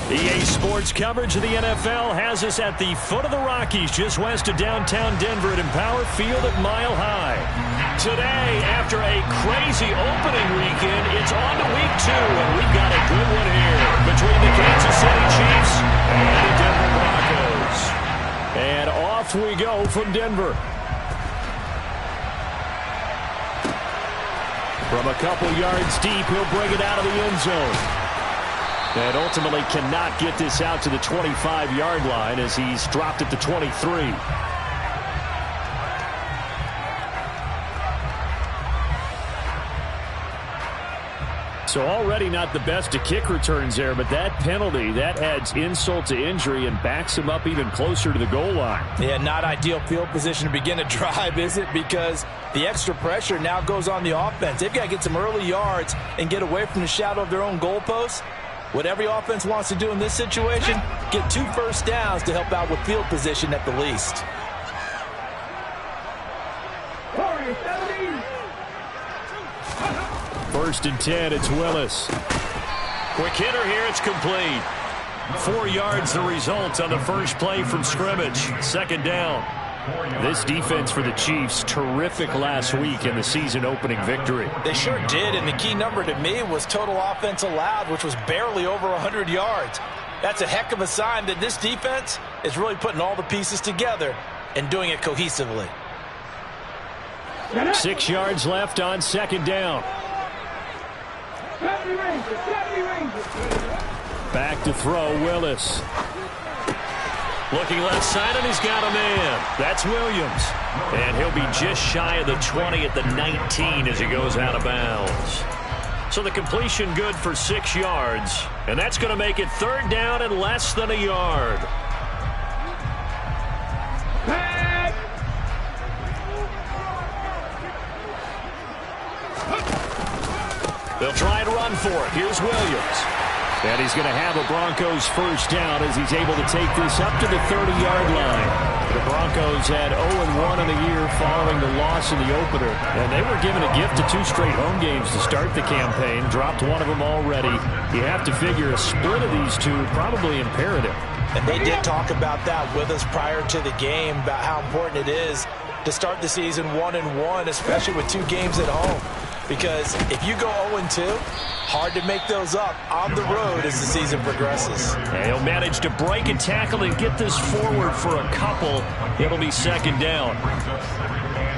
EA Sports coverage of the NFL has us at the foot of the Rockies, just west of downtown Denver at Empower Field at Mile High. Today, after a crazy opening weekend, it's on to week 2, and we've got a good one here between the Kansas City Chiefs and the Denver Broncos. And off we go from Denver. From a couple yards deep, he'll bring it out of the end zone. And ultimately cannot get this out to the 25-yard line as he's dropped at the 23. So already not the best of kick returns there, but that penalty, that adds insult to injury and backs him up even closer to the goal line. Yeah, not ideal field position to begin a drive, is it? Because the extra pressure now goes on the offense. They've got to get some early yards and get away from the shadow of their own goalposts. What every offense wants to do in this situation, get 2 first downs to help out with field position at the least. First and 10, it's Willis. Quick hitter here, it's complete. 4 yards the result on the first play from scrimmage. Second down. This defense for the Chiefs, terrific last week in the season-opening victory. They sure did, and the key number to me was total offense allowed, which was barely over 100 yards. That's a heck of a sign that this defense is really putting all the pieces together and doing it cohesively. 6 yards left on second down. Back to throw, Willis. Looking left side, and he's got a man. That's Williams. And he'll be just shy of the 20 at the 19 as he goes out of bounds. So the completion good for 6 yards. And that's going to make it third down and less than a yard. They'll try and run for it. Here's Williams. And he's going to have a Broncos first down as he's able to take this up to the 30-yard line. The Broncos had 0-1 in the year following the loss in the opener. And they were given a gift of 2 straight home games to start the campaign. Dropped one of them already. You have to figure a split of these two probably imperative. And they did talk about that with us prior to the game, about how important it is to start the season 1-1, especially with 2 games at home. Because if you go 0-2, hard to make those up on the road as the season progresses. And he'll manage to break a tackle and get this forward for a couple. It'll be second down.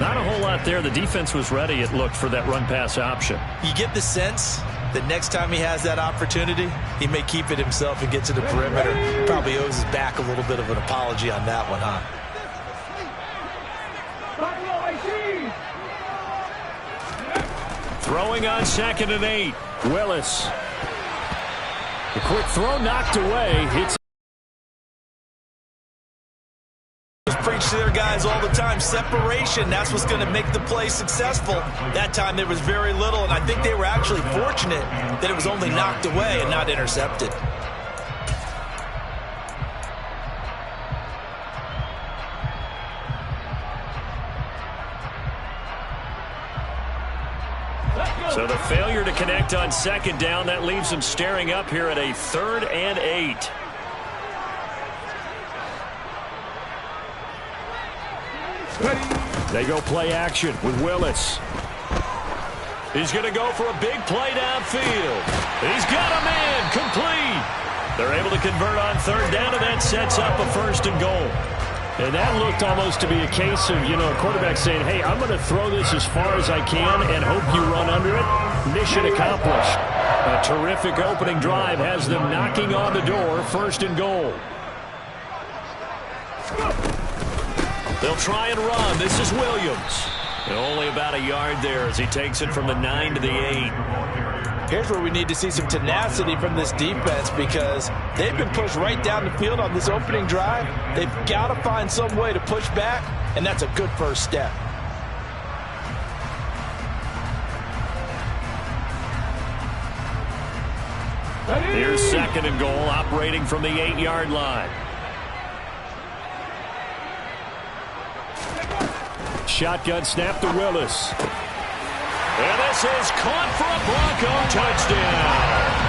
Not a whole lot there. The defense was ready, it looked, for that run-pass option. You get the sense that next time he has that opportunity, he may keep it himself and get to the perimeter. Probably owes his back a little bit of an apology on that one, huh? Throwing on second and 8. Willis. The quick throw knocked away. Hits. Preach to their guys all the time. Separation, that's what's going to make the play successful. That time there was very little, and I think they were actually fortunate that it was only knocked away and not intercepted. So the failure to connect on second down, that leaves them staring up here at a 3rd and 8. They go play action with Willis. He's going to go for a big play downfield. He's got a man, complete. They're able to convert on third down, and that sets up a 1st and goal. And that looked almost to be a case of, a quarterback saying, hey, I'm going to throw this as far as I can and hope you run under it. Mission accomplished. A terrific opening drive has them knocking on the door, 1st and goal. They'll try and run. This is Williams. And only about a yard there as he takes it from the 9 to the 8. Here's where we need to see some tenacity from this defense, because they've been pushed right down the field on this opening drive. They've got to find some way to push back, and that's a good first step. Here's 2nd and goal, operating from the 8-yard line. Shotgun snap to Willis. And this is caught for a Bronco touchdown.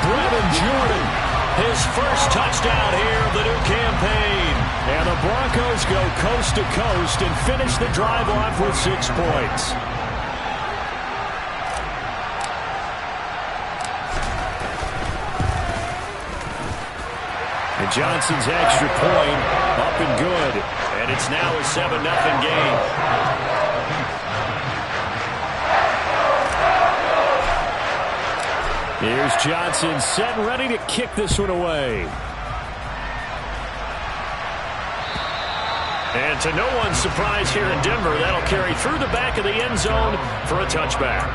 Brevin Jordan His first touchdown here of the new campaign. And the Broncos go coast to coast and finish the drive off with 6 points. And Johnson's extra point up and good. And it's now a 7-0 game. Here's Johnson set and ready to kick this one away. And to no one's surprise here in Denver, that'll carry through the back of the end zone for a touchback.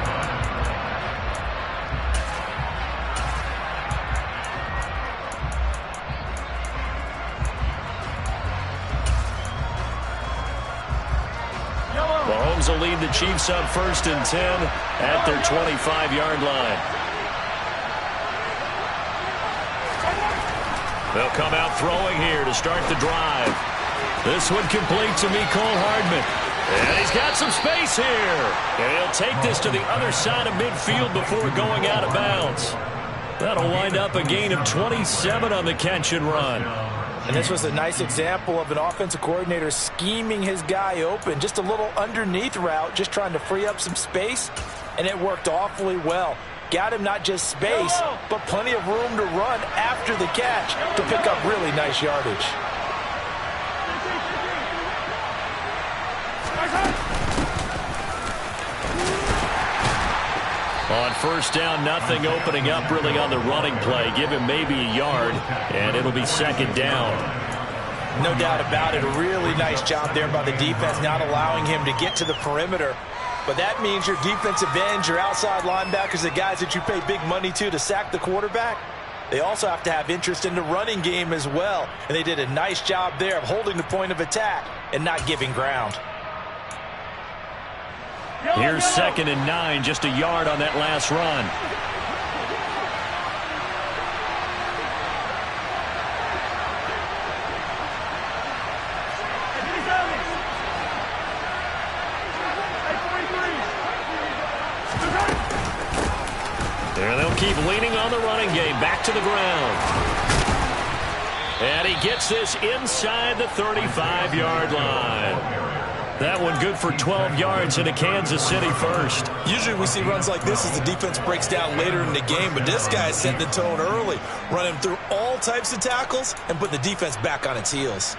Mahomes will lead the Chiefs up 1st and 10 at their 25-yard line. They'll come out throwing here to start the drive. This one complete to Mecole Hardman. And he's got some space here. And he'll take this to the other side of midfield before going out of bounds. That'll wind up a gain of 27 on the catch and run. And this was a nice example of an offensive coordinator scheming his guy open. Just a little underneath route, just trying to free up some space. And it worked awfully well. Got him not just space, but plenty of room to run after the catch to pick up really nice yardage. On 1st down, nothing opening up really on the running play. Give him maybe a yard, and it'll be 2nd down. No doubt about it. A really nice job there by the defense, not allowing him to get to the perimeter. But that means your defensive ends, your outside linebackers, the guys that you pay big money to sack the quarterback, they also have to have interest in the running game as well. And they did a nice job there of holding the point of attack and not giving ground. Here's 2nd and 9, just a yard on that last run. And they'll keep leaning on the running game. Back to the ground. And he gets this inside the 35-yard line. That one good for 12 yards into Kansas City first. Usually we see runs like this as the defense breaks down later in the game, but this guy set the tone early, running through all types of tackles and put the defense back on its heels.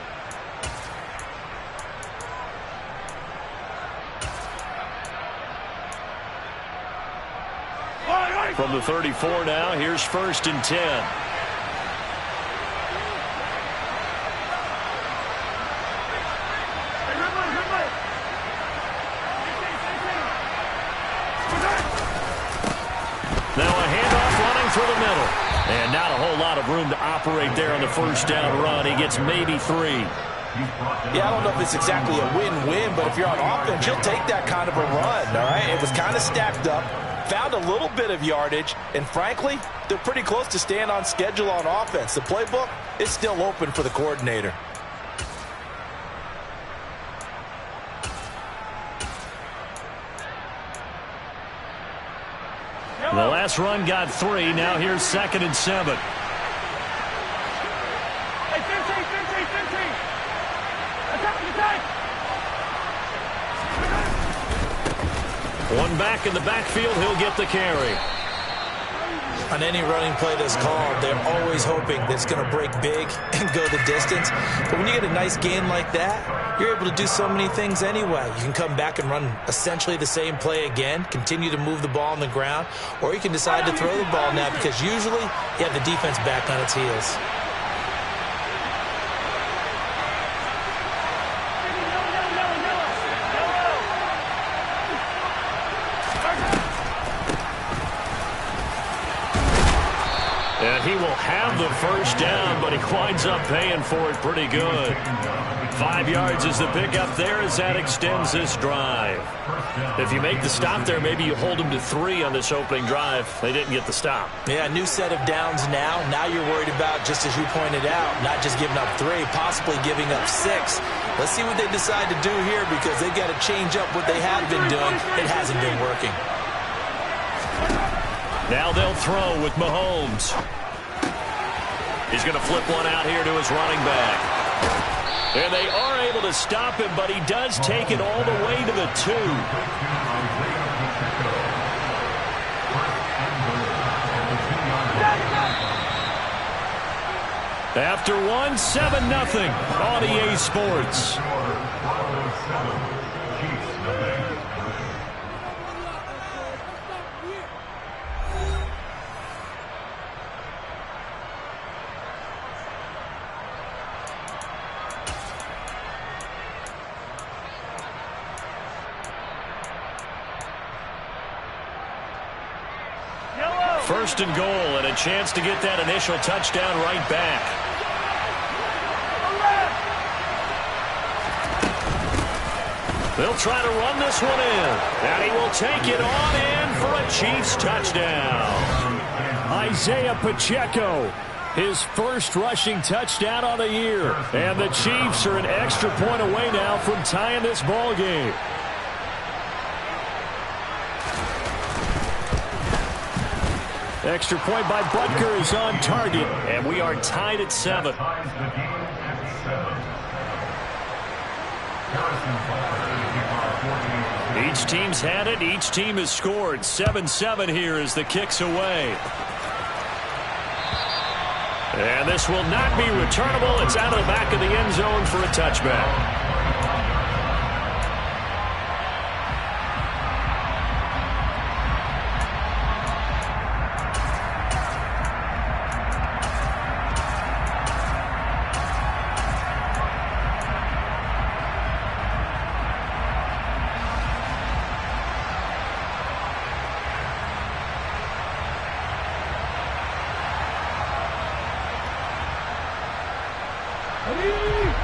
From the 34 now, here's 1st and 10. Now a handoff running through the middle. And not a whole lot of room to operate there on the 1st down run. He gets maybe 3. Yeah, I don't know if it's exactly a win-win, but if you're on offense, you'll take that kind of a run, all right? It was kind of stacked up, found a little bit of yardage, and frankly, they're pretty close to staying on schedule on offense. The playbook is still open for the coordinator. The last run got 3. Now here's 2nd and 7. One back in the backfield, he'll get the carry. On any running play that's called, they're always hoping that it's going to break big and go the distance. But when you get a nice gain like that, you're able to do so many things anyway. You can come back and run essentially the same play again, continue to move the ball on the ground, or you can decide to throw the ball now because usually you have the defense back on its heels. And he will have the 1st down, but he winds up paying for it pretty good. 5 yards is the pickup there as that extends this drive. If you make the stop there, maybe you hold them to 3 on this opening drive. They didn't get the stop. Yeah, new set of downs now. Now you're worried about, just as you pointed out, not just giving up 3, possibly giving up 6. Let's see what they decide to do here because they've got to change up what they have been doing. It hasn't been working. Now they'll throw with Mahomes. He's going to flip one out here to his running back. And they are able to stop him, but he does take it all the way to the 2. After 1, 7-0 on EA Sports. First and goal, and a chance to get that initial touchdown right back. They'll try to run this one in, and he will take it on in for a Chiefs touchdown. Isaiah Pacheco, his first rushing touchdown on the year. And the Chiefs are an extra point away now from tying this ball game. Extra point by Butker is on target, and we are tied at 7. Each team's had it. Each team has scored. 7-7 here as the kick's away. And this will not be returnable. It's out of the back of the end zone for a touchback.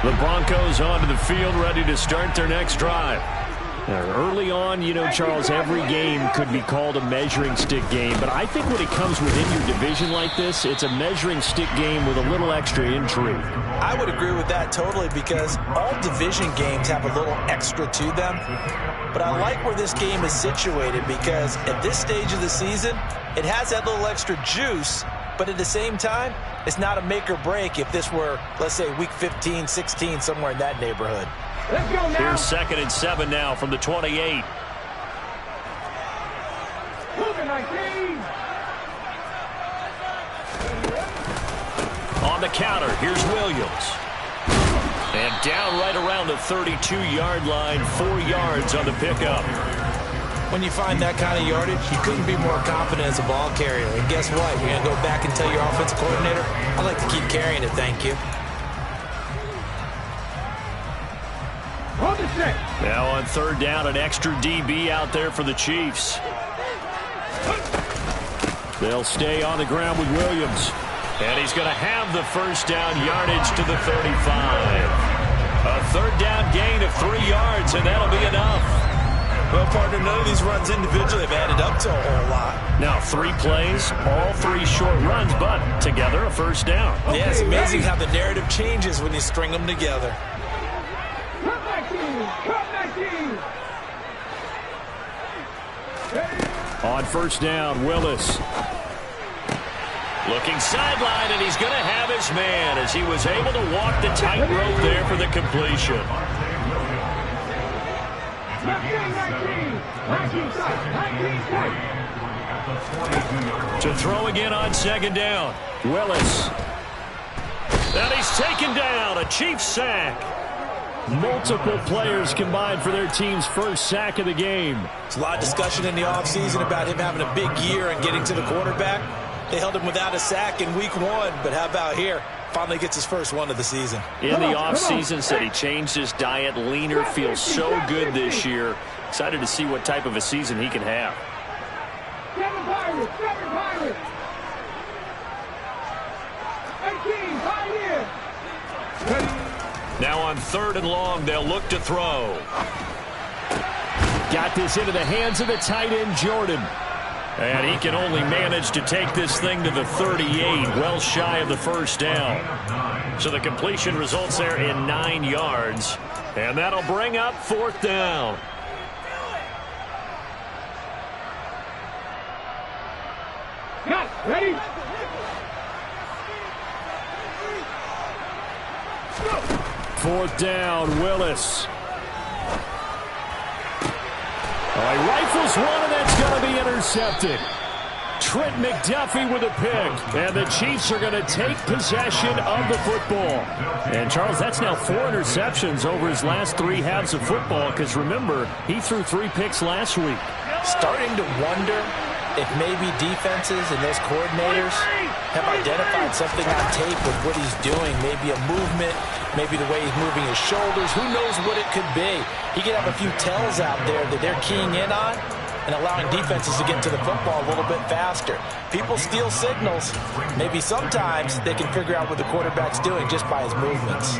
The Broncos onto the field, ready to start their next drive. Now, early on, you know, Charles, every game could be called a measuring stick game. But I think when it comes within your division like this, it's a measuring stick game with a little extra intrigue. I would agree with that totally, because all division games have a little extra to them. But I like where this game is situated, because at this stage of the season, it has that little extra juice. But at the same time, it's not a make or break if this were, let's say, week 15, 16, somewhere in that neighborhood. Let's go now. Here's 2nd and 7 now from the 28. On the counter, here's Williams. And down right around the 32-yard line, 4 yards on the pickup. When you find that kind of yardage, you couldn't be more confident as a ball carrier. And guess what? You're going to go back and tell your offensive coordinator, I'd like to keep carrying it, thank you. Now on 3rd down, an extra DB out there for the Chiefs. They'll stay on the ground with Williams. And he's going to have the first down yardage to the 35. A 3rd down gain of 3 yards, and that'll be enough. Well, partner, none of these runs individually have added up to a whole lot. Now 3 plays, all 3 short runs, but together a first down. Yeah, it's amazing how the narrative changes when you string them together. On 1st down, Willis. Looking sideline, and he's going to have his man as he was able to walk the tightrope there for the completion. To throw again on 2nd down, Willis. And he's taken down, a Chiefs sack. Multiple players combined for their team's first sack of the game. There's a lot of discussion in the offseason about him having a big year and getting to the quarterback. They held him without a sack in week 1, but how about here? Finally gets his first one of the season. In the offseason, said he changed his diet, leaner, feels so good this year. Excited to see what type of a season he can have. Now on 3rd and long, they'll look to throw. Got this into the hands of the tight end, Jordan. And he can only manage to take this thing to the 38, well shy of the first down. So the completion results there in 9 yards. And that'll bring up 4th down. Got ready. 4th down, Willis. He rifles one, and that's going to be intercepted. Trent McDuffie with a pick, and the Chiefs are going to take possession of the football. And, Charles, that's now 4 interceptions over his last 3 halves of football, because, remember, he threw 3 picks last week. Starting to wonder if maybe defenses and those coordinators have identified something on tape with what he's doing. Maybe a movement, maybe the way he's moving his shoulders. Who knows what it could be? He could have a few tells out there that they're keying in on and allowing defenses to get to the football a little bit faster. People steal signals. Maybe sometimes they can figure out what the quarterback's doing just by his movements.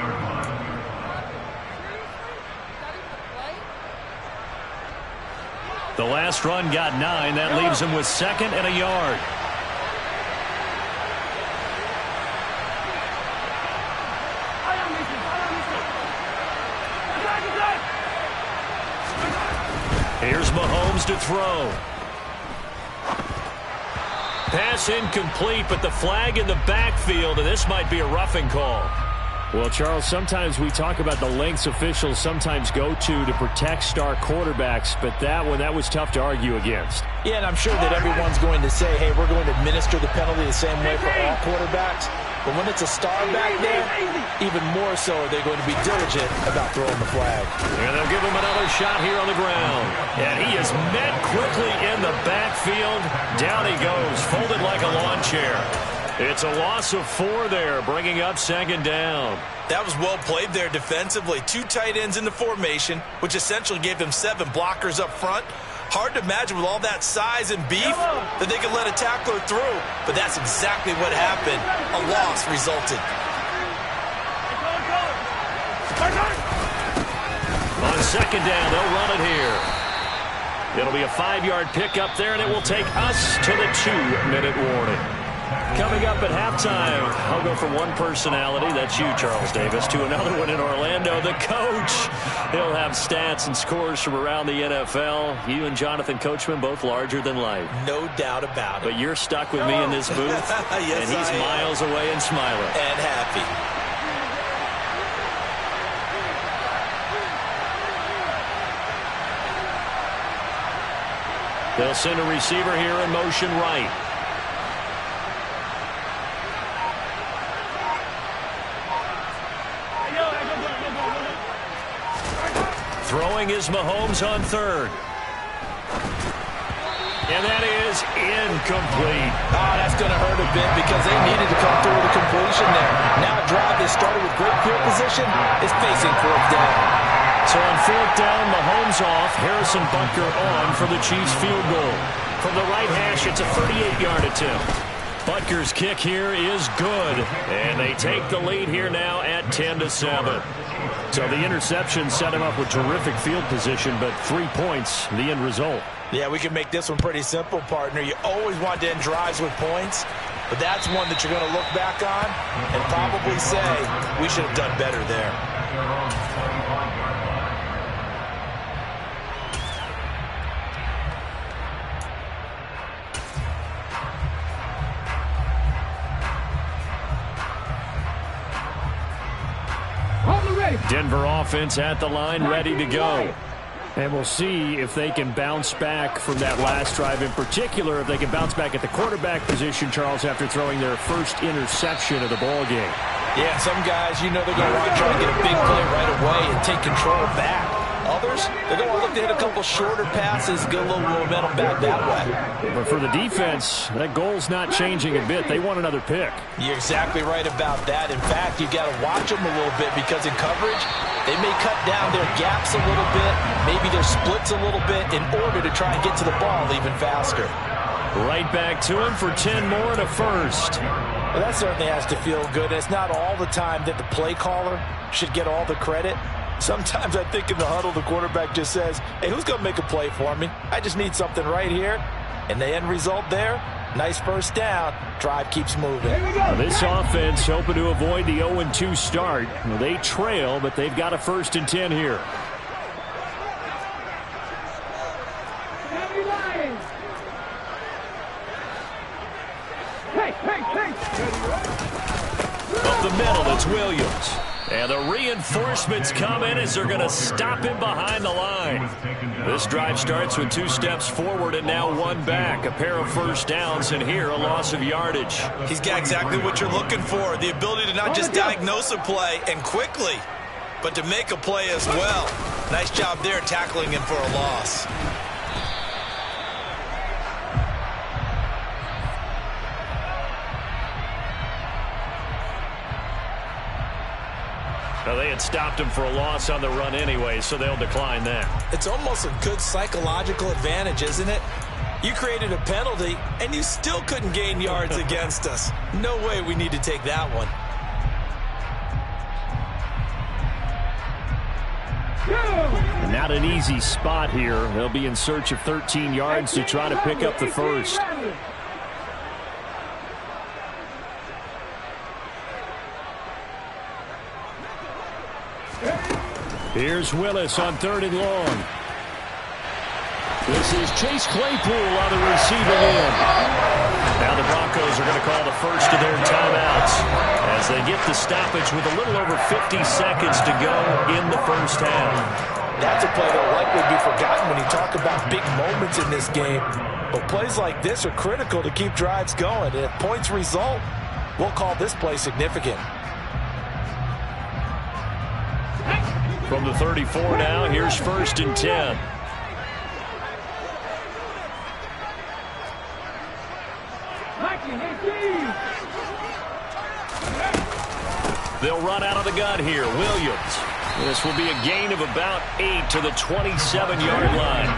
The last run got 9. That leaves him with 2nd and a yard. Here's Mahomes to throw. Pass incomplete, but the flag in the backfield, and this might be a roughing call. Well, Charles, sometimes we talk about the lengths officials sometimes go to protect star quarterbacks, but that was tough to argue against. Yeah, and I'm sure that everyone's going to say, hey, we're going to administer the penalty the same way for all quarterbacks. But when it's a star back there, even more so are they going to be diligent about throwing the flag. And they'll give him another shot here on the ground. And he is met quickly in the backfield. Down he goes, folded like a lawn chair. It's a loss of 4 there, bringing up 2nd down. That was well played there defensively. 2 tight ends in the formation, which essentially gave them 7 blockers up front. Hard to imagine with all that size and beef that they could let a tackler through, but that's exactly what happened. A loss resulted. On 2nd down, they'll run it here. It'll be a 5-yard pickup there, and it will take us to the 2-minute warning. Coming up at halftime, I'll go from one personality, that's you, Charles Davis, to another one in Orlando, the coach. He'll have stats and scores from around the NFL. You and Jonathan Coachman, both larger than life. No doubt about it. But you're stuck with me in this booth, yes, and he's miles away and smiling. And happy. They'll send a receiver here in motion right. Throwing is Mahomes on 3rd. And that is incomplete. That's going to hurt a bit because they needed to come through with a completion there. Now a drive that started with great field position is facing 4th down. So on 4th down, Mahomes off. Harrison Butker on for the Chiefs field goal. From the right hash, it's a 38-yard attempt. Butker's kick here is good. And they take the lead here now at 10-7. So the interception set him up with terrific field position, but 3 points, the end result. Yeah, we can make this one pretty simple, partner. You always want to end drives with points, but that's one that you're going to look back on and probably say, we should have done better there. Denver offense at the line, ready to go. And we'll see if they can bounce back from that last drive, in particular, if they can bounce back at the quarterback position, Charles, after throwing their first interception of the ball game. Yeah, some guys, you know they're going to want to try to get a big play right away and take control back. Others, they're going to look to hit a couple shorter passes, get a little momentum back that way. But for the defense, that goal's not changing a bit. They want another pick. You're exactly right about that. In fact, you got to watch them a little bit because in coverage, they may cut down their gaps a little bit, maybe their splits a little bit in order to try and get to the ball even faster. Right back to him for 10 more and a first. Well, that certainly has to feel good. It's not all the time that the play caller should get all the credit. Sometimes I think in the huddle, the quarterback just says, hey, who's going to make a play for me? I just need something right here. And the end result there, nice first down. Drive keeps moving. This offense hoping to avoid the 0-2 start. They trail, but they've got a 1st and 10 here. Up the middle, it's Williams. And the reinforcements come in as they're going to stop him behind the line. This drive starts with 2 steps forward and now 1 back. A pair of first downs, and here a loss of yardage. He's got exactly what you're looking for, the ability to not just diagnose a play and quickly, but to make a play as well. Nice job there tackling him for a loss. Now, they had stopped him for a loss on the run anyway, so they'll decline that. It's almost a good psychological advantage, isn't it? You created a penalty, and you still couldn't gain yards against us. No way we need to take that one. Not an easy spot here. They'll be in search of 13 yards to try to pick up the first. Here's Willis on 3rd and long. This is Chase Claypool on the receiving end. Now the Broncos are going to call the first of their timeouts as they get the stoppage with a little over 50 seconds to go in the first half. That's a play that will likely be forgotten when you talk about big moments in this game. But plays like this are critical to keep drives going. And if points result, we'll call this play significant. From the 34 now, here's 1st and 10. They'll run out of the gun here. Williams. This will be a gain of about 8 to the 27-yard line.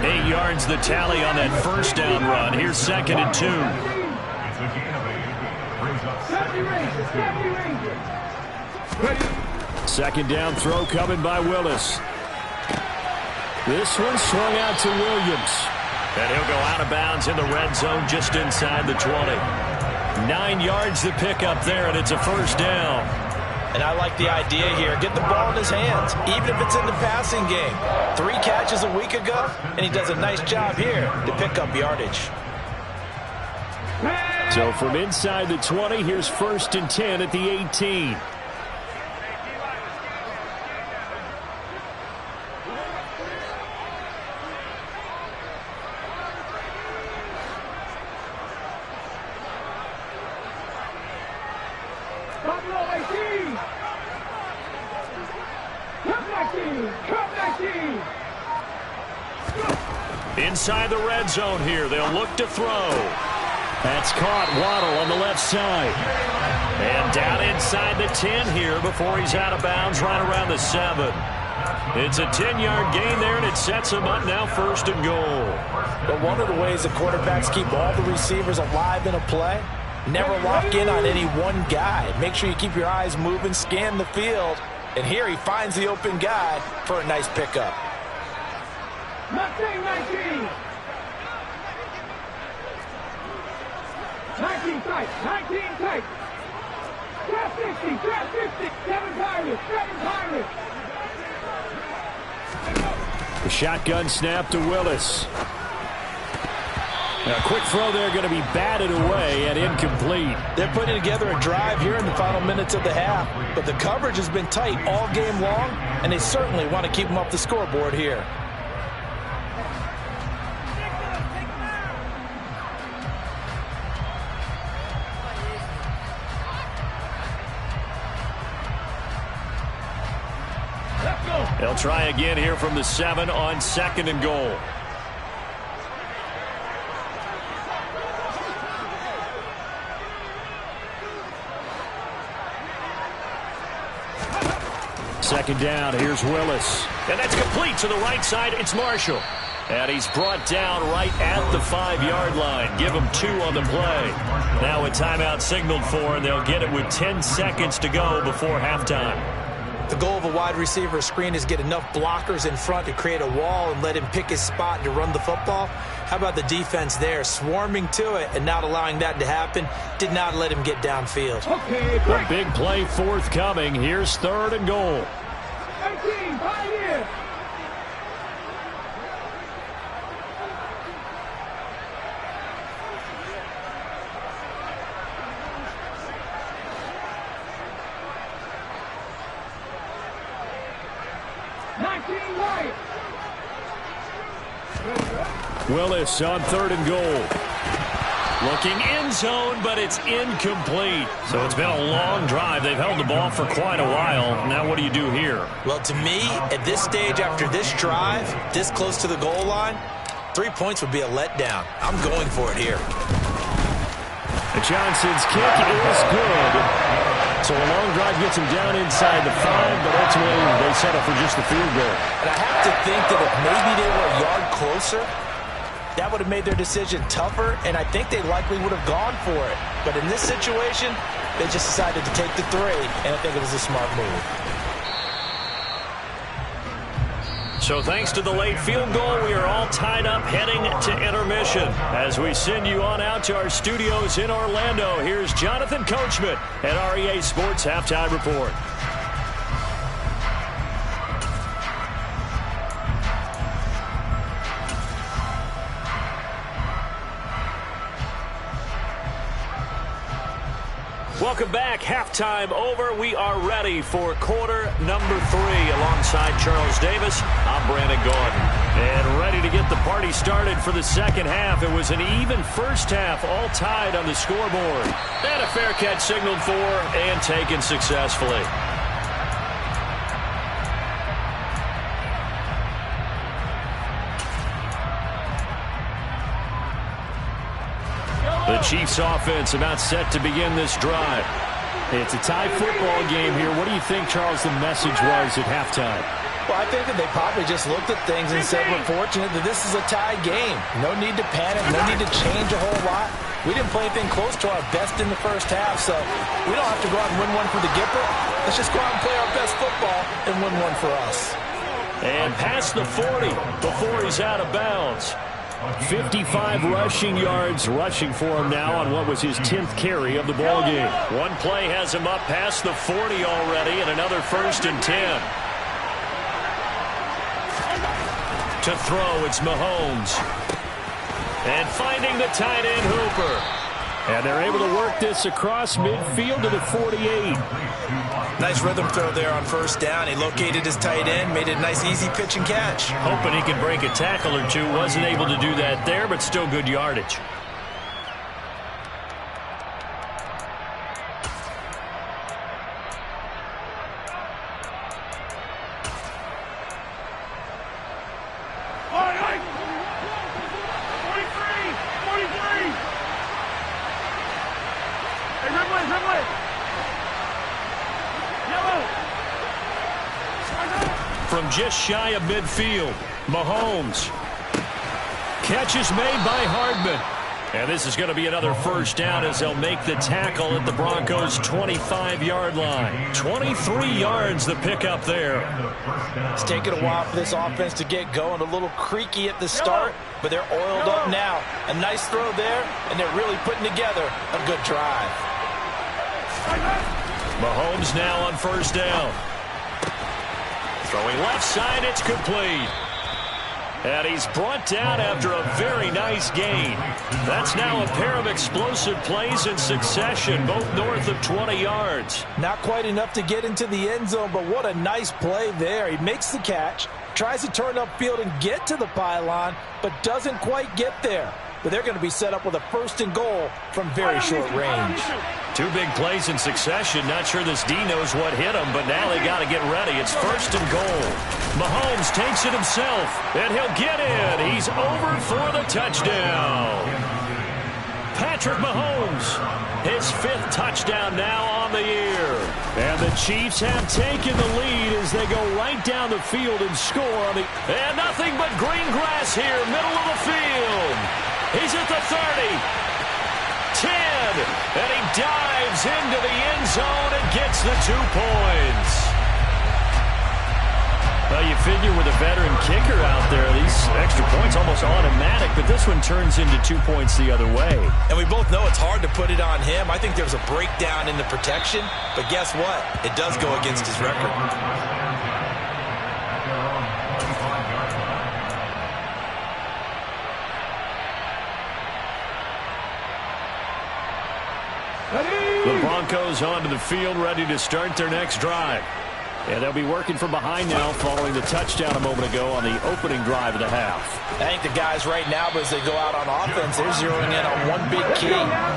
8 yards the tally on that first down run. Here's 2nd and 2. Second down throw coming by Willis. This one swung out to Williams. And he'll go out of bounds in the red zone just inside the 20. 9 yards to pick up there, and it's a first down. And I like the idea here. Get the ball in his hands, even if it's in the passing game. 3 catches a week ago, and he does a nice job here to pick up yardage. So from inside the 20, here's 1st and 10 at the 18. Inside the red zone here. They'll look to throw. That's caught. Waddle on the left side. And down inside the 10 here before he's out of bounds right around the 7. It's a 10-yard gain there, and it sets him up now 1st and goal. But one of the ways the quarterbacks keep all the receivers alive in a play, never lock in on any one guy. Make sure you keep your eyes moving, scan the field. And here he finds the open guy for a nice pickup. 19. 19 tight. 19 tight. Trap 50. Trap 50. 7 Pirates. 7 Pirates. The shotgun snap to Willis. A quick throw there going to be batted away and incomplete. They're putting together a drive here in the final minutes of the half, but the coverage has been tight all game long, and they certainly want to keep them off the scoreboard here. They'll try again here from the 7 on 2nd and goal. Second down, here's Willis. And that's complete to the right side. It's Marshall. And he's brought down right at the 5-yard line. Give him 2 on the play. Now a timeout signaled for, and they'll get it with 10 seconds to go before halftime. The goal of a wide receiver screen is get enough blockers in front to create a wall and let him pick his spot to run the football. How about the defense there, swarming to it and not allowing that to happen? Did not let him get downfield. Okay, a big play forthcoming. Here's 3rd and goal. 19, Pioneer. 19 right. Willis on 3rd and goal. Looking end zone, but it's incomplete. So it's been a long drive. They've held the ball for quite a while. Now what do you do here? Well, to me, at this stage after this drive, this close to the goal line, 3 points would be a letdown. I'm going for it here. Johnson's kick is good. So a long drive gets him down inside the 5, but ultimately they settle for just the field goal. And I have to think that if maybe they were a yard closer, that would have made their decision tougher, and I think they likely would have gone for it. But in this situation, they just decided to take the 3, and I think it was a smart move. So thanks to the late field goal, we are all tied up heading to intermission. As we send you on out to our studios in Orlando, here's Jonathan Coachman at REA Sports Halftime Report. Welcome back. Halftime over. We are ready for quarter number 3. Alongside Charles Davis, I'm Brandon Gordon. And ready to get the party started for the second half. It was an even first half, all tied on the scoreboard. And a fair catch signaled for and taken successfully. The Chiefs offense about set to begin this drive. It's a tie football game here. What do you think, Charles, the message was at halftime? Well, I think that they probably just looked at things and said, we're fortunate that this is a tie game. No need to panic, no need to change a whole lot. We didn't play anything close to our best in the first half, so we don't have to go out and win one for the Gipper. Let's just go out and play our best football and win one for us. And past the 40 before he's out of bounds. 55 rushing yards rushing for him now on what was his 10th carry of the ball game. One play has him up past the 40 already, and another 1st and 10. To throw, it's Mahomes. And finding the tight end Hooper. And they're able to work this across midfield to the 48. Nice rhythm throw there on first down. He located his tight end, made it a nice easy pitch and catch. Hoping he could break a tackle or two. Wasn't able to do that there, but still good yardage. From just shy of midfield, Mahomes. Catch is made by Hardman. And this is going to be another first down as they'll make the tackle at the Broncos' 25-yard line. 23 yards the pickup there. It's taken a while for this offense to get going. A little creaky at the start, but they're oiled up now. A nice throw there, and they're really putting together a good drive. Mahomes now on first down. Throwing left side, it's complete. And he's brought down after a very nice gain. That's now a pair of explosive plays in succession, both north of 20 yards. Not quite enough to get into the end zone, but what a nice play there. He makes the catch, tries to turn upfield and get to the pylon, but doesn't quite get there. But they're going to be set up with a 1st and goal from very short range. 2 big plays in succession. Not sure this D knows what hit him, but now they got to get ready. It's 1st and goal. Mahomes takes it himself, and he'll get in. He's over for the touchdown. Patrick Mahomes, his 5th touchdown now on the year. And the Chiefs have taken the lead as they go right down the field and score on the... And nothing but green grass here, middle of the field. He's at the 30, 10, and he dives into the end zone and gets the 2 points. Well, you figure with a veteran kicker out there, these extra points almost automatic, but this one turns into 2 points the other way. And we both know it's hard to put it on him. I think there's a breakdown in the protection, but guess what? It does go against his record. The Broncos onto the field, ready to start their next drive. And they'll be working from behind now following the touchdown a moment ago on the opening drive of the half. I think the guys right now, as they go out on offense, they're zeroing in on one big key.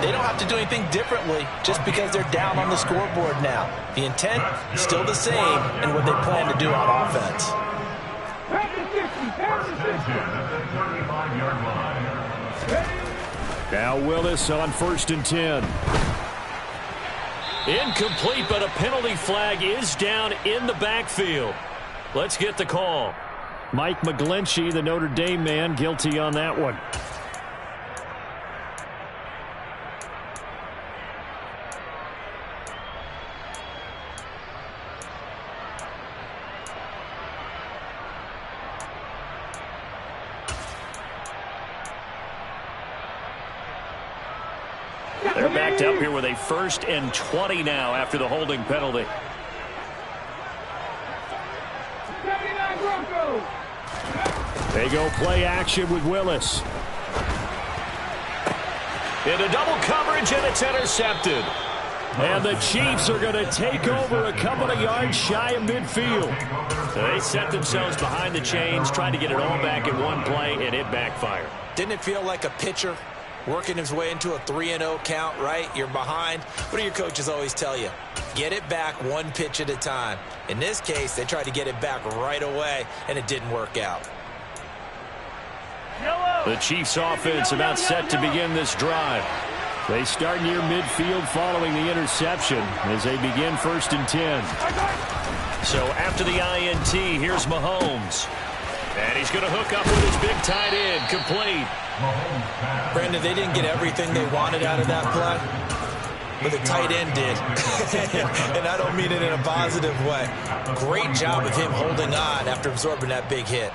They don't have to do anything differently just because they're down on the scoreboard now. The intent is still the same in what they plan to do on offense. Now Willis on 1st and 10. Incomplete, but a penalty flag is down in the backfield. Let's get the call. Mike McGlinchey, the Notre Dame man, guilty on that one. They're backed up here with a 1st and 20 now after the holding penalty. They go play action with Willis. Into double coverage, and it's intercepted. And the Chiefs are going to take over a couple of yards shy of midfield. So they set themselves behind the chains, trying to get it all back in one play, and it backfired. Didn't it feel like a pitcher working his way into a 3-0 count, right? You're behind. What do your coaches always tell you? Get it back one pitch at a time. In this case, they tried to get it back right away, and it didn't work out. The Chiefs offense about set to begin this drive. They start near midfield following the interception as they begin 1st and 10. So after the INT, here's Mahomes. And he's going to hook up with his big tight end, complete. Brandon, they didn't get everything they wanted out of that play, but the tight end did. And I don't mean it in a positive way. Great job of him holding on after absorbing that big hit.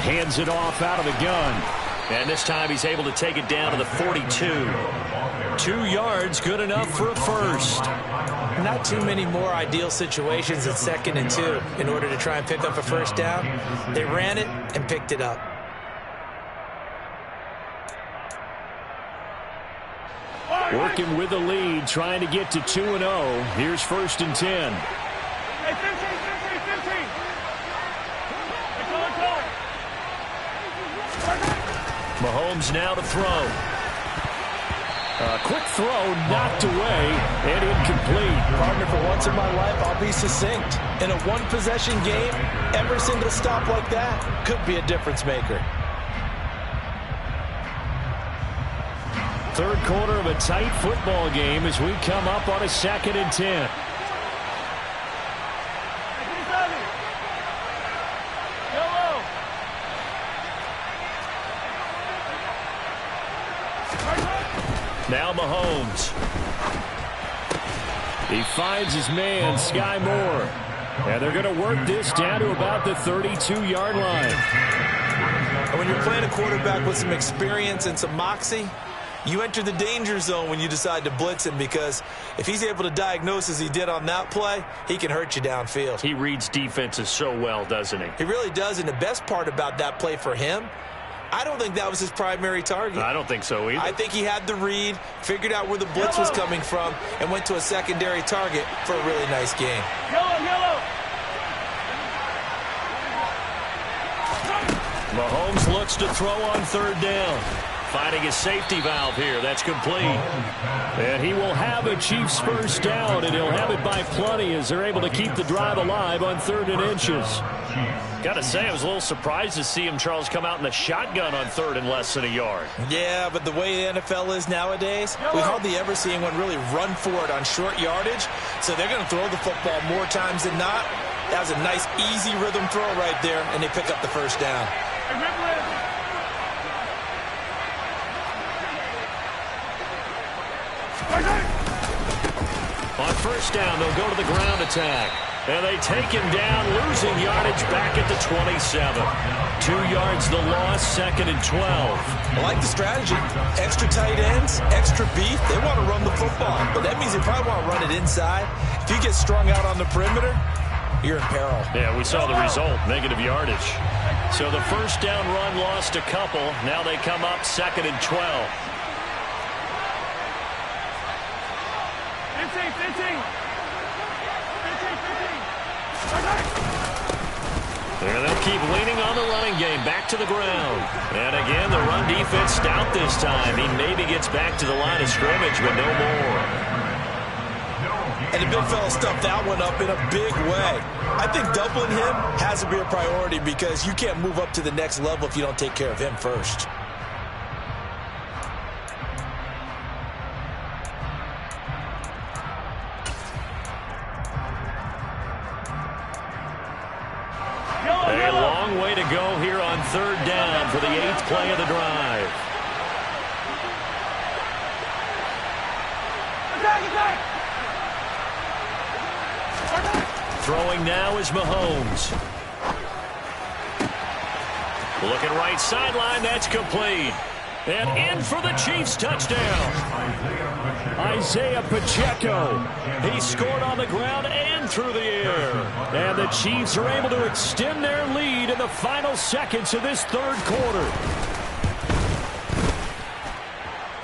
Hands it off out of the gun. And this time he's able to take it down to the 42. 2 yards, good enough for a first. Not too many more ideal situations at 2nd and 2 in order to try and pick up a first down. They ran it and picked it up. Working with the lead, trying to get to 2-0. Here's 1st and 10. Mahomes now to throw. A quick throw knocked away and incomplete. Partner, for once in my life, I'll be succinct. In a one-possession game, every single stop like that could be a difference maker. 3rd quarter of a tight football game as we come up on a 2nd and 10. Now Mahomes. He finds his man, Sky Moore. And they're going to work this down to about the 32-yard line. And when you're playing a quarterback with some experience and some moxie, you enter the danger zone when you decide to blitz him, because if he's able to diagnose as he did on that play, he can hurt you downfield. He reads defenses so well, doesn't he? He really does, and the best part about that play for him, I don't think that was his primary target. I don't think so either. I think he had the read, figured out where the blitz was coming from, and went to a secondary target for a really nice game. Mahomes looks to throw on 3rd down. Finding his safety valve here. That's complete. And he will have a Chiefs first down, and he'll have it by plenty as they're able to keep the drive alive on 3rd and inches. Got to say, I was a little surprised to see him, Charles, come out in the shotgun on 3rd and less than a yard. Yeah, but the way the NFL is nowadays, we hardly ever see anyone really run for it on short yardage. So they're going to throw the football more times than not. That was a nice, easy rhythm throw right there, and they pick up the first down. On first down, they'll go to the ground attack. And they take him down, losing yardage back at the 27. 2 yards the loss, 2nd and 12. I like the strategy. Extra tight ends, extra beef. They want to run the football, but that means they probably want to run it inside. If you get strung out on the perimeter, you're in peril. Yeah, we saw the result, negative yardage. So the first down run lost a couple. Now they come up 2nd and 12. 15. There they'll keep leaning on the running game, back to the ground. And again, the run defense stout this time. He maybe gets back to the line of scrimmage, but no more. And the big fella stuffed that one up in a big way. I think doubling him has to be a priority because you can't move up to the next level if you don't take care of him first. A long way to go here on 3rd down for the 8th play of the drive. Throwing now is Mahomes. Looking right sideline, that's complete. And in for the Chiefs touchdown. Isaiah Pacheco. He scored on the ground and through the air. And the Chiefs are able to extend their lead in the final seconds of this 3rd quarter.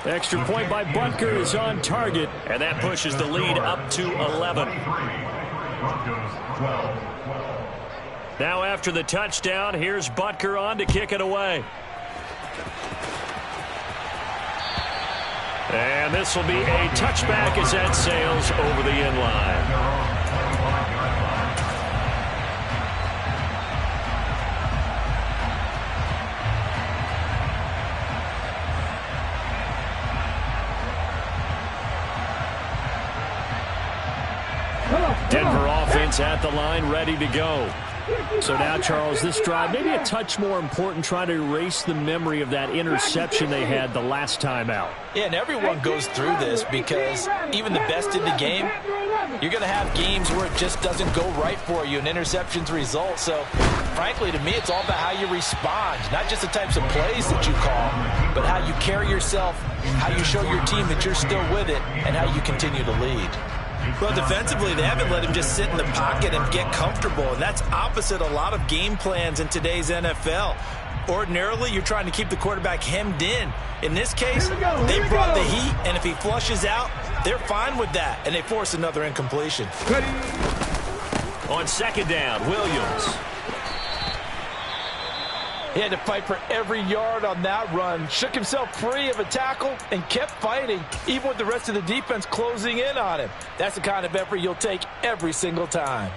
Extra point by Butker is on target. And that pushes the lead up to 11. Now after the touchdown, here's Butker on to kick it away. And this will be a touchback as that sails over the end line. Denver offense at the line, ready to go. So now, Charles, this drive maybe a touch more important, trying to erase the memory of that interception they had the last time out. Yeah, and everyone goes through this because even the best in the game, you're going to have games where it just doesn't go right for you, and interceptions result. So, frankly, to me, it's all about how you respond, not just the types of plays that you call, but how you carry yourself, how you show your team that you're still with it, and how you continue to lead. Well, defensively, they haven't let him just sit in the pocket and get comfortable, and that's opposite a lot of game plans in today's NFL. Ordinarily, you're trying to keep the quarterback hemmed in. In this case, they brought the heat, and if he flushes out, they're fine with that, and they force another incompletion. On 2nd down, Williams. He had to fight for every yard on that run. Shook himself free of a tackle and kept fighting, even with the rest of the defense closing in on him. That's the kind of effort you'll take every single time.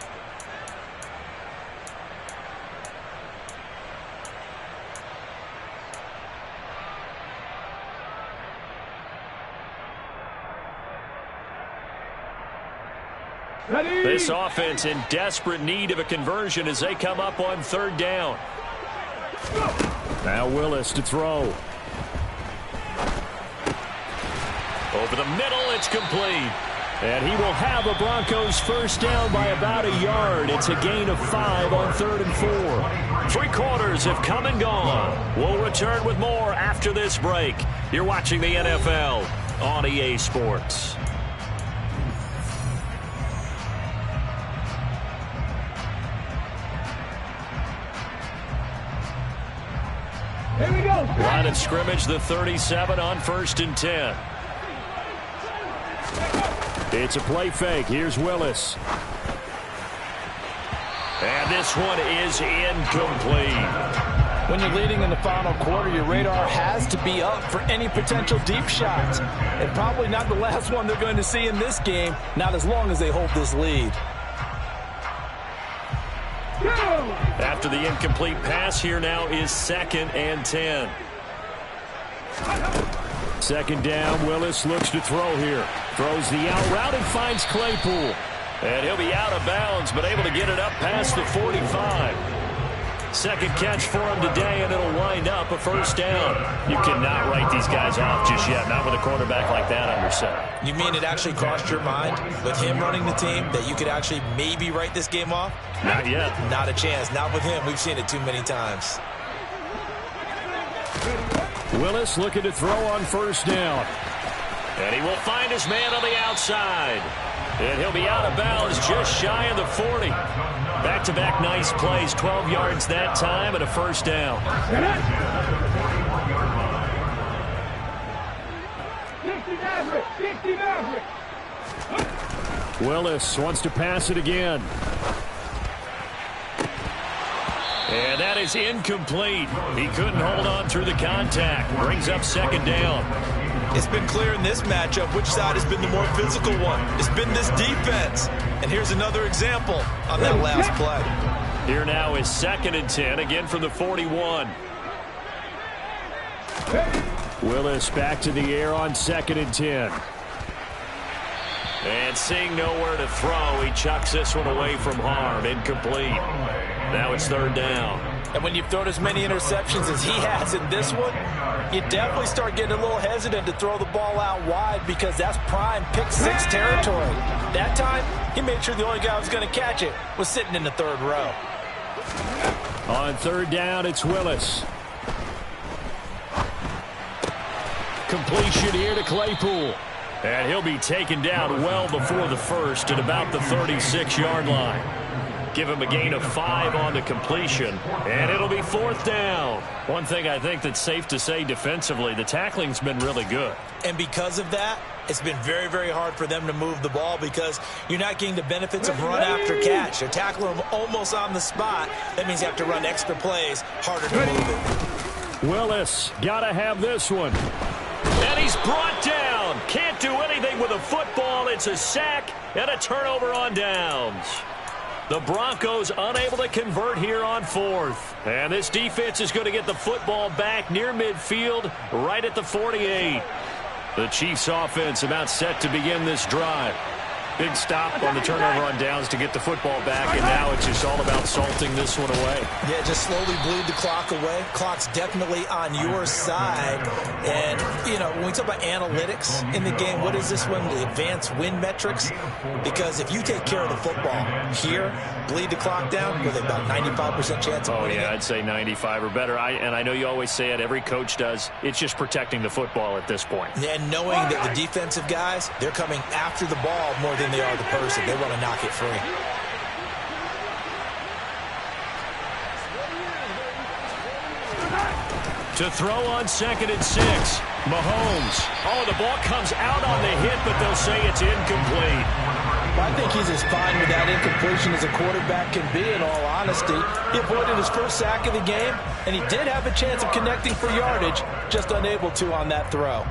This offense in desperate need of a conversion as they come up on 3rd down. Now Willis to throw. Over the middle, it's complete. And he will have the Broncos first down by about a yard. It's a gain of 5 on 3rd and 4. 3 quarters have come and gone. We'll return with more after this break. You're watching the NFL on EA Sports. Here we go. Line of scrimmage, the 37 on 1st and 10. It's a play fake. Here's Willis. And this one is incomplete. When you're leading in the final quarter, your radar has to be up for any potential deep shots. And probably not the last one they're going to see in this game, not as long as they hold this lead. After the incomplete pass, here now is 2nd and 10. 2nd down, Willis looks to throw here. Throws the out route and finds Claypool. And he'll be out of bounds, but able to get it up past the 45. Second catch for him today, and it'll wind up a first down. You cannot write these guys off just yet, not with a quarterback like that under center. You mean it actually crossed your mind with him running the team that you could actually maybe write this game off? Not yet. Not a chance. Not with him. We've seen it too many times. Willis looking to throw on first down. And he will find his man on the outside. And he'll be out of bounds just shy of the 40. Back-to-back nice plays, 12 yards that time and a first down. 60 Maverick. Willis wants to pass it again. And that is incomplete. He couldn't hold on through the contact. Brings up second down. It's been clear in this matchup which side has been the more physical one. It's been this defense. And here's another example on that last play. Here now is 2nd and 10, again from the 41. Willis back to the air on 2nd and 10. And seeing nowhere to throw, he chucks this one away from harm. Incomplete. Now it's 3rd down. And when you've thrown as many interceptions as he has in this one, you definitely start getting a little hesitant to throw the ball out wide because that's prime pick-6 territory. That time, he made sure the only guy who was going to catch it was sitting in the 3rd row. On 3rd down, it's Willis. Completion here to Claypool. And he'll be taken down well before the first at about the 36-yard line. Give him a gain of 5 on the completion, and it'll be 4th down. One thing I think that's safe to say defensively, the tackling's been really good. And because of that, it's been very, very hard for them to move the ball because you're not getting the benefits of run after catch. They're tackling them almost on the spot. That means you have to run extra plays, harder to move it. Willis, gotta have this one. And he's brought down. Can't do anything with a football. It's a sack and a turnover on downs. The Broncos unable to convert here on 4th. And this defense is going to get the football back near midfield, right at the 48. The Chiefs offense about set to begin this drive. Big stop on the turnover on downs to get the football back, and now it's just all about salting this one away. Yeah, just slowly bleed the clock away. Clock's definitely on your side. And, you know, when we talk about analytics in the game, what is this one? The advanced win metrics? Because if you take care of the football here, bleed the clock down, with about 95% chance of winning it. I'd say 95 or better. And I know you always say it, every coach does. It's just protecting the football at this point. And knowing that the defensive guys, they're coming after the ball more than they are the person. They want to knock it free. To throw on 2nd and 6. Mahomes. Oh, the ball comes out on the hit, but they'll say it's incomplete. I think he's as fine with that incompletion as a quarterback can be, in all honesty. He avoided his first sack of the game, and he did have a chance of connecting for yardage, just unable to on that throw.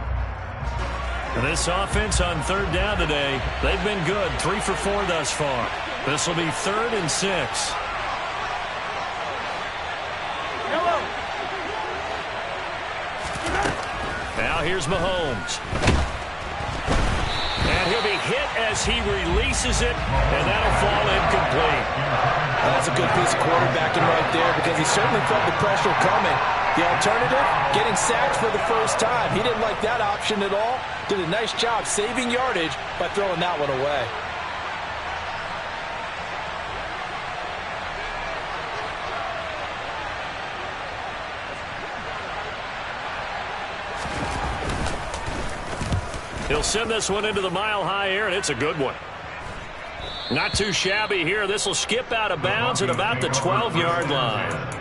And this offense on 3rd down today, they've been good. 3 for 4 thus far. This will be 3rd and 6. Now here's Mahomes. And he'll be hit as he releases it, and that'll fall incomplete. That's a good piece of quarterbacking right there because he certainly felt the pressure coming. The alternative, getting sacked for the first time. He didn't like that option at all. Did a nice job saving yardage by throwing that one away. He'll send this one into the mile-high air, and it's a good one. Not too shabby here. This will skip out of bounds at about the 12-yard line.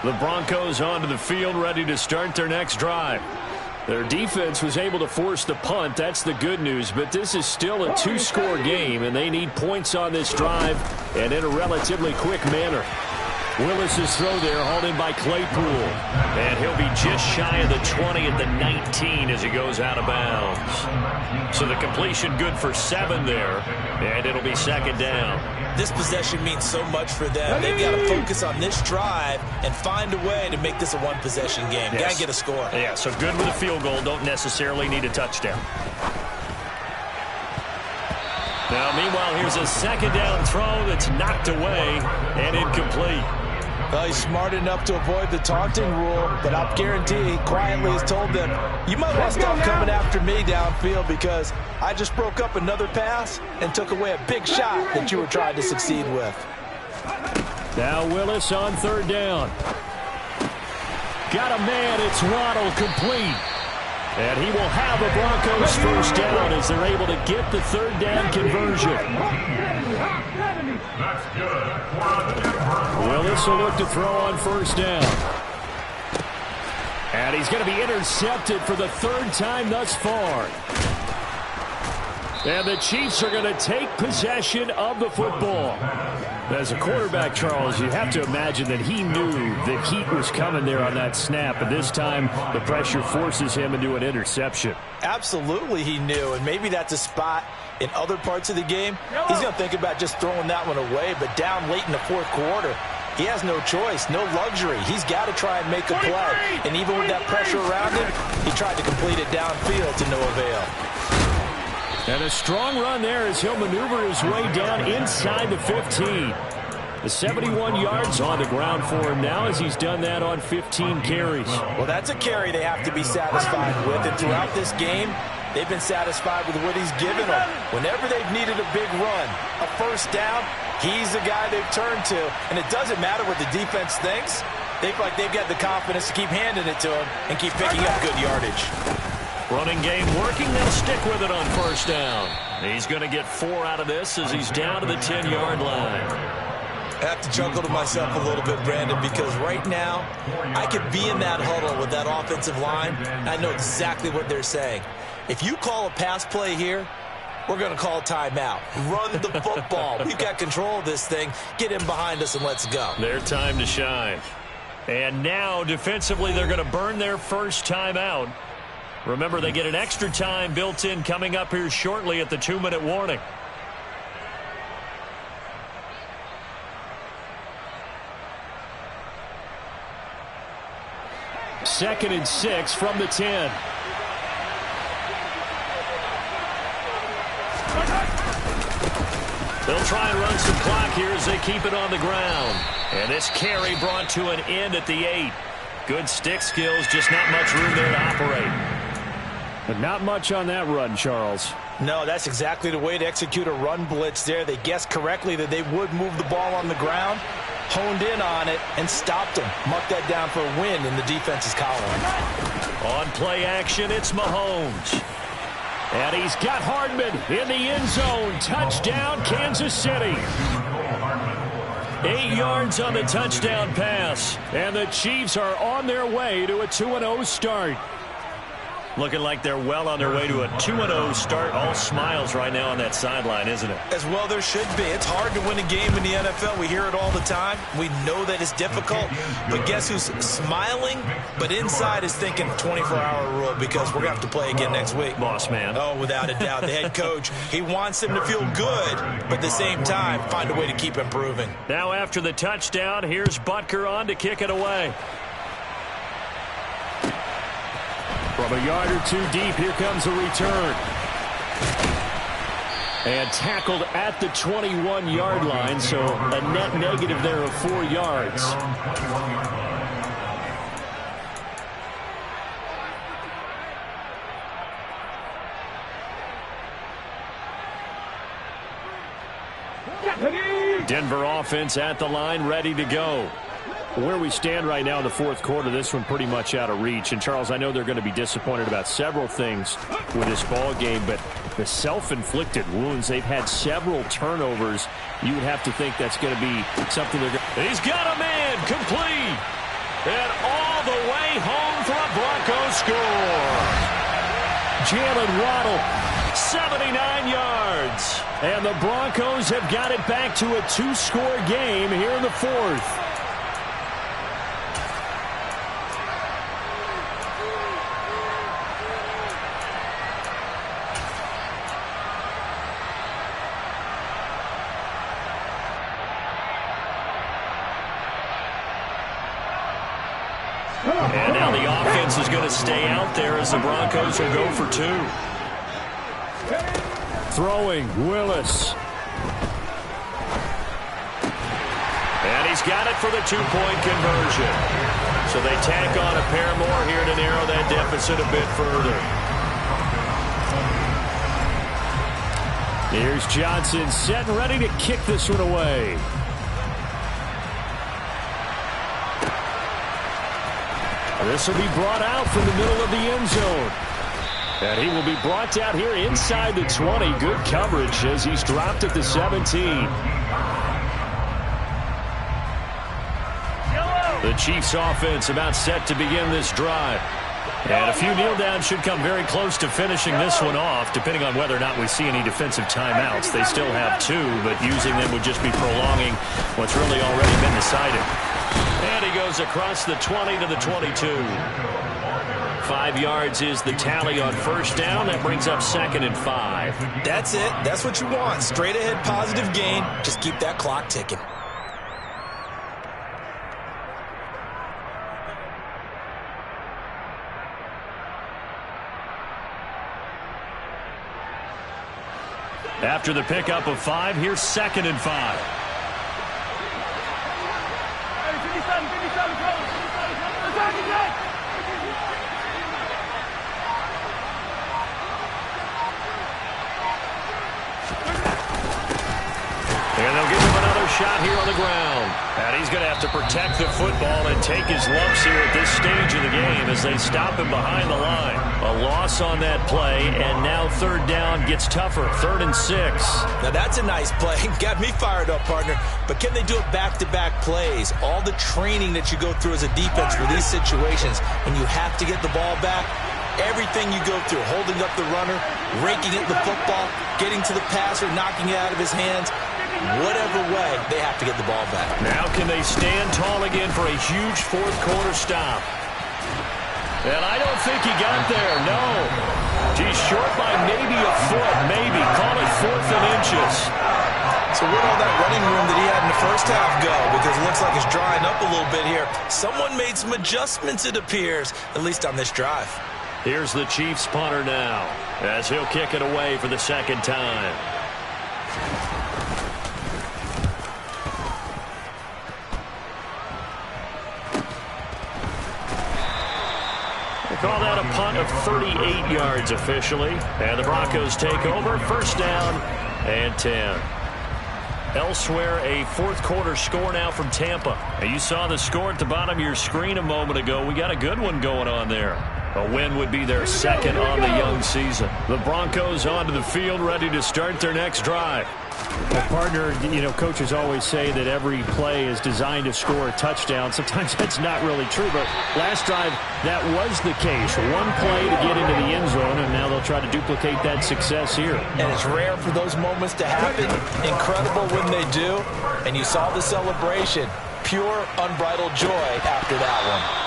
The Broncos onto the field, ready to start their next drive. Their defense was able to force the punt. That's the good news. But this is still a 2-score game, and they need points on this drive and in a relatively quick manner. Willis's throw there, hauled in by Claypool. And he'll be just shy of the 20 at the 19 as he goes out of bounds. So the completion good for 7 there, and it'll be second down. This possession means so much for them. They've got to focus on this drive and find a way to make this a one-possession game. Yes. Got to get a score. Yeah, so good with a field goal. Don't necessarily need a touchdown. Now, meanwhile, here's a second down throw that's knocked away and incomplete. Well, he's smart enough to avoid the taunting rule, but I'll guarantee he quietly has told them, you might want to stop coming after me downfield because I just broke up another pass and took away a big shot that you were trying to succeed with. Now Willis on third down. Got a man, it's Waddle, complete. And he will have a Broncos first down as they're able to get the third down conversion. Willis will look to throw on first down. And he's going to be intercepted for the third time thus far. And the Chiefs are going to take possession of the football. As a quarterback, Charles, you have to imagine that he knew the heat was coming there on that snap. And this time, the pressure forces him into an interception. Absolutely he knew, and maybe that's a spot in other parts of the game. He's going to think about just throwing that one away, but down late in the fourth quarter, he has no choice, no luxury. He's got to try and make a play. And even with that pressure around him, he tried to complete it downfield to no avail. And a strong run there as he'll maneuver his way down inside the 15. The 71 yards on the ground for him now as he's done that on 15 carries. Well, that's a carry they have to be satisfied with. And throughout this game, they've been satisfied with what he's given them. Whenever they've needed a big run, a first down, he's the guy they've turned to. And it doesn't matter what the defense thinks. They feel like they've got the confidence to keep handing it to him and keep picking up good yardage. Running game working, they'll stick with it on first down. He's going to get 4 out of this as he's down to the 10-yard line. I have to chuckle to myself a little bit, Brandon, because right now I could be in that huddle with that offensive line. I know exactly what they're saying. If you call a pass play here, we're going to call timeout. Run the football. We've got control of this thing. Get him behind us and let's go. Their time to shine. And now defensively they're going to burn their first timeout. Remember, they get an extra time built in coming up here shortly at the 2-minute warning. Second and 6 from the 10. They'll try and run some clock here as they keep it on the ground. And this carry brought to an end at the 8. Good stick skills, just not much room there to operate. But not much on that run, Charles. No, that's exactly the way to execute a run blitz there. They guessed correctly that they would move the ball on the ground, honed in on it, and stopped them. Marked that down for a win in the defense's column. On play action, it's Mahomes. And he's got Hardman in the end zone. Touchdown, Kansas City. 8 yards on the touchdown pass. And the Chiefs are on their way to a 2-0 start. Looking like they're well on their way to a 2-0 start. All smiles right now on that sideline, isn't it? As well there should be. It's hard to win a game in the NFL. We hear it all the time. We know that it's difficult. But guess who's smiling? But inside is thinking 24-hour rule because we're going to have to play again next week. Boss man. Oh, without a doubt. The head coach, he wants them to feel good, but at the same time, find a way to keep improving. Now after the touchdown, here's Butker on to kick it away. From a yard or two deep, here comes a return. And tackled at the 21-yard line, so a net negative there of 4 yards. Denver offense at the line, ready to go. Where we stand right now in the fourth quarter, this one pretty much out of reach. And, Charles, I know they're going to be disappointed about several things with this ball game, but the self-inflicted wounds, they've had several turnovers. You would have to think that's going to be something they're going to... He's got a man, complete. And all the way home for a Broncos score. Jalen Waddle, 79 yards. And the Broncos have got it back to a 2-score game here in the fourth. And now the offense is going to stay out there as the Broncos will go for 2. Throwing, Willis. And he's got it for the 2-point conversion. So they tack on a pair more here to narrow that deficit a bit further. Here's Johnson set and ready to kick this one away. This will be brought out from the middle of the end zone. And he will be brought down here inside the 20. Good coverage as he's dropped at the 17. The Chiefs offense about set to begin this drive. And a few kneel downs should come very close to finishing this one off, depending on whether or not we see any defensive timeouts. They still have 2, but using them would just be prolonging what's really already been decided. And he goes across the 20 to the 22. 5 yards is the tally on first down. That brings up 2nd and 5. That's it. That's what you want. Straight ahead positive gain. Just keep that clock ticking. After the pickup of 5, here's 2nd and 5. And they'll give him another shot here on the ground. And he's going to have to protect the football and take his lumps here at this stage of the game as they stop him behind the line. A loss on that play, and now 3rd down gets tougher. 3rd and 6. Now that's a nice play. Got me fired up, partner. But can they do it back-to-back plays? All the training that you go through as a defense for these situations, when you have to get the ball back, everything you go through, holding up the runner, raking at the football, getting to the passer, knocking it out of his hands, whatever way, they have to get the ball back. Now can they stand tall again for a huge 4th quarter stop? And I don't think he got there, no. He's short by maybe a foot, maybe. Call it 4th and inches. So where'd all that running room that he had in the first half go? Because it looks like it's drying up a little bit here. Someone made some adjustments, it appears, at least on this drive. Here's the Chiefs punter now, as he'll kick it away for the 2nd time. Call that a punt of 38 yards officially. And the Broncos take over. 1st down and 10. Elsewhere, a 4th quarter score now from Tampa. And you saw the score at the bottom of your screen a moment ago. We got a good one going on there. A win would be their 2nd on the young season. The Broncos onto the field, ready to start their next drive. Well, partner, you know, coaches always say that every play is designed to score a touchdown. Sometimes that's not really true, but last drive, that was the case. One play to get into the end zone, and now they'll try to duplicate that success here. And it's rare for those moments to happen. Incredible when they do. And you saw the celebration. Pure, unbridled joy after that one.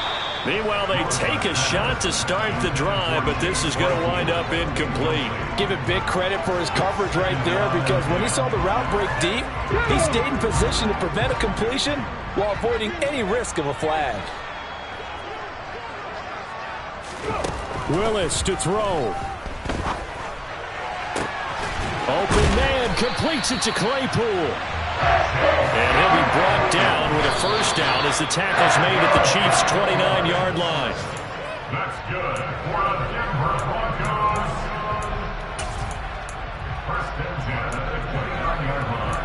Meanwhile, they take a shot to start the drive, but this is going to wind up incomplete. Give it big credit for his coverage right there, because when he saw the route break deep, he stayed in position to prevent a completion while avoiding any risk of a flag. Willis to throw. Open man, completes it to Claypool. And he'll be brought down with a 1st down as the tackle's made at the Chiefs' 29-yard line. That's good for the Denver Broncos. 1st and 10 at the 29-yard line.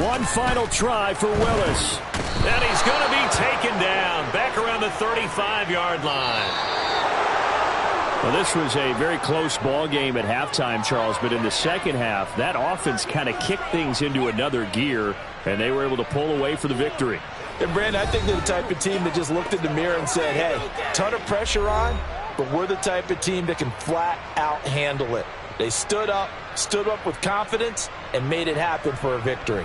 One final try for Willis. And he's going to be taken down back around the 35-yard line. Well, this was a very close ball game at halftime, Charles, but in the 2nd half, that offense kind of kicked things into another gear, and they were able to pull away for the victory. And, Brandon, I think they're the type of team that just looked in the mirror and said, hey, ton of pressure on, but we're the type of team that can flat out handle it. They stood up with confidence, and made it happen for a victory.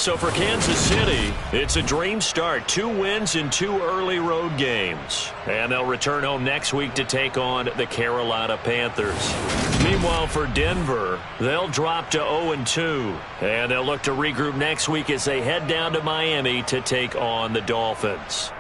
So for Kansas City, it's a dream start. 2 wins in 2 early road games. And they'll return home next week to take on the Carolina Panthers. Meanwhile, for Denver, they'll drop to 0-2. And they'll look to regroup next week as they head down to Miami to take on the Dolphins.